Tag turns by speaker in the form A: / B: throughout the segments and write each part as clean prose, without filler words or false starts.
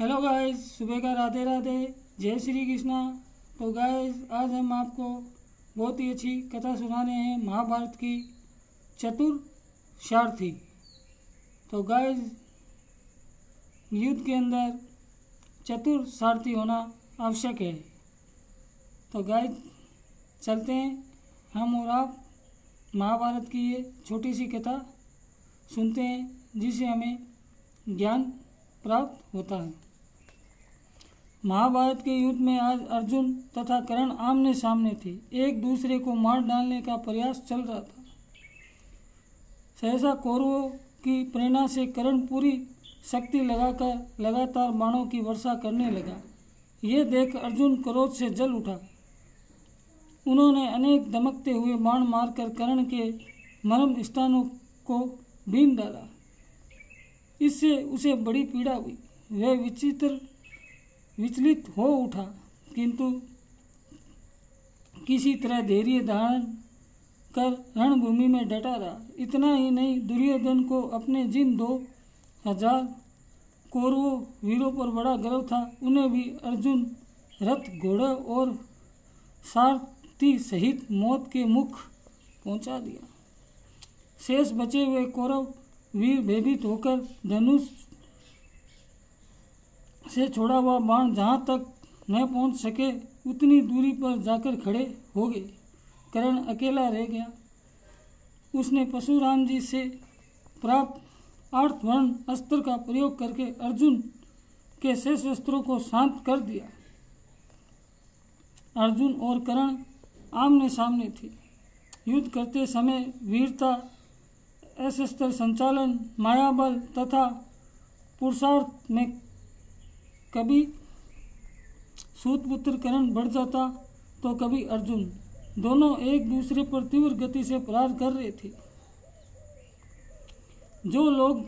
A: Hello guys, सुबह का राधे राधे, जय श्री कृष्णा। तो गाइस, आज हम आपको बहुत ही अच्छी कथा सुना रहे हैं महाभारत की चतुर सारथी। तो गाइस, युद्ध के अंदर चतुर सारथी होना आवश्यक है। तो गाइस, चलते हैं हम और आप महाभारत की ये छोटी सी कथा सुनते हैं, जिससे हमें ज्ञान प्राप्त होता है। महाभारत के युद्ध में आज अर्जुन तथा कर्ण आमने सामने थे। एक दूसरे को मार डालने का प्रयास चल रहा था। सहसा कौरवों की प्रेरणा से कर्ण पूरी शक्ति लगाकर लगातार बाणों की वर्षा करने लगा। ये देख अर्जुन क्रोध से जल उठा। उन्होंने अनेक दमकते हुए बाण मारकर कर्ण के मर्म स्थानों को बीन डाला। इससे उसे बड़ी पीड़ा हुई। वह विचलित हो उठा, किंतु किसी तरह धैर्य धारण कर रणभूमि में डटा रहा। इतना ही नहीं, दुर्योधन को अपने जिन 2000 कौरवों वीरों पर बड़ा गर्व था, उन्हें भी अर्जुन रथ घोड़े और सारथी सहित मौत के मुख पहुंचा दिया। शेष बचे हुए कौरव वीर भयभीत होकर धनुष से छोड़ा हुआ बाण जहाँ तक न पहुँच सके उतनी दूरी पर जाकर खड़े हो गए। कर्ण अकेला रह गया। उसने परशुराम जी से प्राप्त आर्तवर्ण अस्त्र का प्रयोग करके अर्जुन के शेष अस्त्रों को शांत कर दिया। अर्जुन और कर्ण आमने सामने थे। युद्ध करते समय वीरता, अस्त्र संचालन, मायाबल तथा पुरुषार्थ में कभी सूतपुत्र कर्ण बढ़ जाता तो कभी अर्जुन। दोनों एक दूसरे पर तीव्र गति से प्रहार कर रहे थे। जो लोग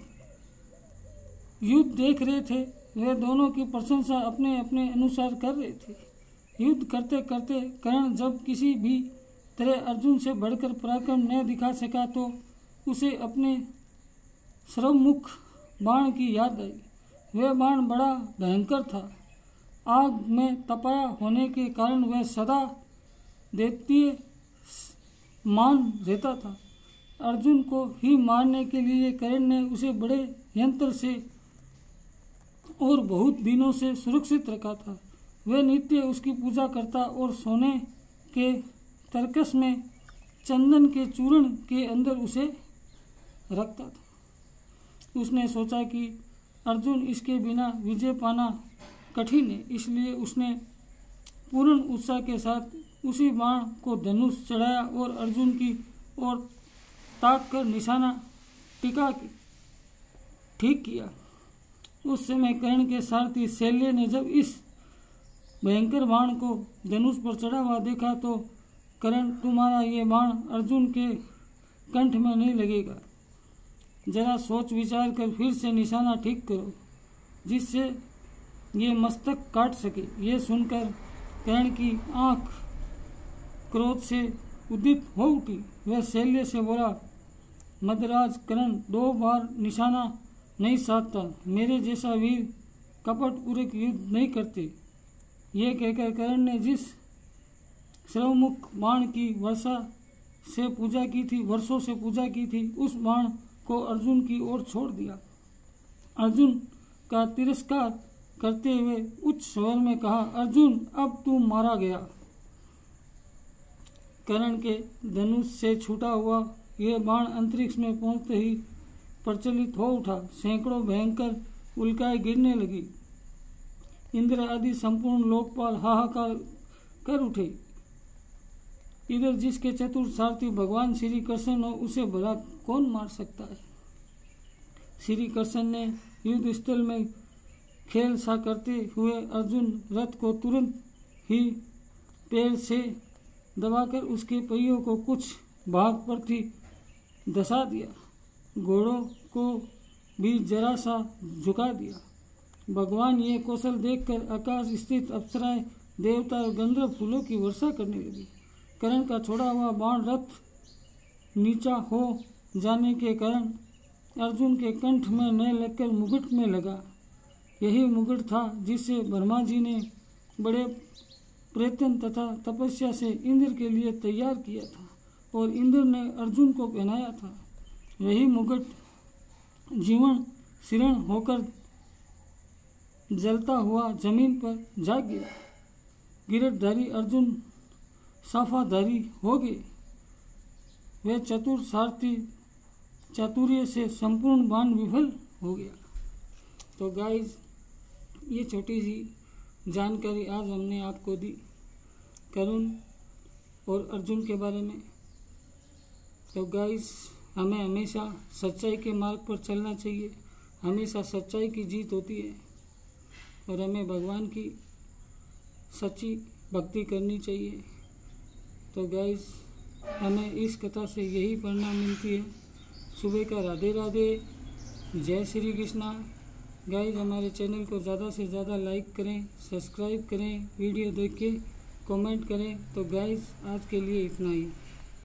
A: युद्ध देख रहे थे, वे दोनों की प्रशंसा अपने अपने अनुसार कर रहे थे। युद्ध करते करते कर्ण जब किसी भी तरह अर्जुन से बढ़कर पराक्रम न दिखा सका तो उसे अपने सर्वमुख बाण की याद आई। वह बाण बड़ा भयंकर था। आग में तपाया होने के कारण वह सदा दैत्य मान रहता था। अर्जुन को ही मारने के लिए कर्ण ने उसे बड़े यंत्र से और बहुत दिनों से सुरक्षित रखा था। वह नित्य उसकी पूजा करता और सोने के तरकस में चंदन के चूर्ण के अंदर उसे रखता था। उसने सोचा कि अर्जुन इसके बिना विजय पाना कठिन है, इसलिए उसने पूर्ण उत्साह के साथ उसी बाण को धनुष चढ़ाया और अर्जुन की ओर ताक कर निशाना टिका के ठीक किया। उस समय कर्ण के सारथी शैल्य ने जब इस भयंकर बाण को धनुष पर चढ़ा हुआ देखा तो, कर्ण, तुम्हारा ये बाण अर्जुन के कंठ में नहीं लगेगा। जरा सोच विचार कर फिर से निशाना ठीक करो, जिससे ये मस्तक काट सके। ये सुनकर कर्ण की आंख क्रोध से उद्दीत हो उठी। वह शैल्य से बोला, मदराज कर्ण 2 बार निशाना नहीं साधता। मेरे जैसा वीर कपट पूर्वक युद्ध नहीं करते। ये कहकर कर्ण ने जिस सर्वमुख बाण की वर्षों से पूजा की थी, उस बाण को अर्जुन की ओर छोड़ दिया। अर्जुन का तिरस्कार करते हुए उच्च स्वर में कहा, अर्जुन, अब तू मारा गया। कर्ण के धनुष से छूटा हुआ यह बाण अंतरिक्ष में पहुंचते ही प्रचलित हो उठा। सैकड़ों भयंकर उल्काएं गिरने लगी। इंद्र आदि संपूर्ण लोकपाल हाहाकार कर उठे। इधर जिसके चतुर सारथी भगवान श्री कृष्ण हो, उसे भला कौन मार सकता है। श्री कृष्ण ने युद्ध स्थल में खेल सा करते हुए अर्जुन रथ को तुरंत ही पैर से दबाकर उसके पहियों को कुछ भाग पर थी धसा दिया। घोड़ों को भी जरा सा झुका दिया। भगवान ये कौशल देखकर आकाश स्थित अप्सराएं, देवता और गंधर्व फूलों की वर्षा करने लगी। कर्ण का छोड़ा हुआ बाण रथ नीचा हो जाने के कारण अर्जुन के कंठ में न लगकर मुकुट में लगा। यही मुकुट था जिससे ब्रह्मा जी ने बड़े प्रयत्न तथा तपस्या से इंद्र के लिए तैयार किया था और इंद्र ने अर्जुन को पहनाया था। यही मुकुट जीवन शिरण होकर जलता हुआ जमीन पर जा गिरा। गिरधधारी अर्जुन साफाधारी हो गए। वे चतुर सारथी चातुर्य से संपूर्ण बाण विफल हो गया। तो गाइस, ये छोटी सी जानकारी आज हमने आपको दी करुण और अर्जुन के बारे में। तो गाइस, हमें हमेशा सच्चाई के मार्ग पर चलना चाहिए। हमेशा सच्चाई की जीत होती है और हमें भगवान की सच्ची भक्ति करनी चाहिए। तो गाइस, हमें इस कथा से यही प्रेरणा मिलती है। सुबह का राधे राधे, जय श्री कृष्णा। गाइस, हमारे चैनल को ज़्यादा से ज़्यादा लाइक करें, सब्सक्राइब करें, वीडियो देख के कमेंट करें। तो गाइस, आज के लिए इतना ही।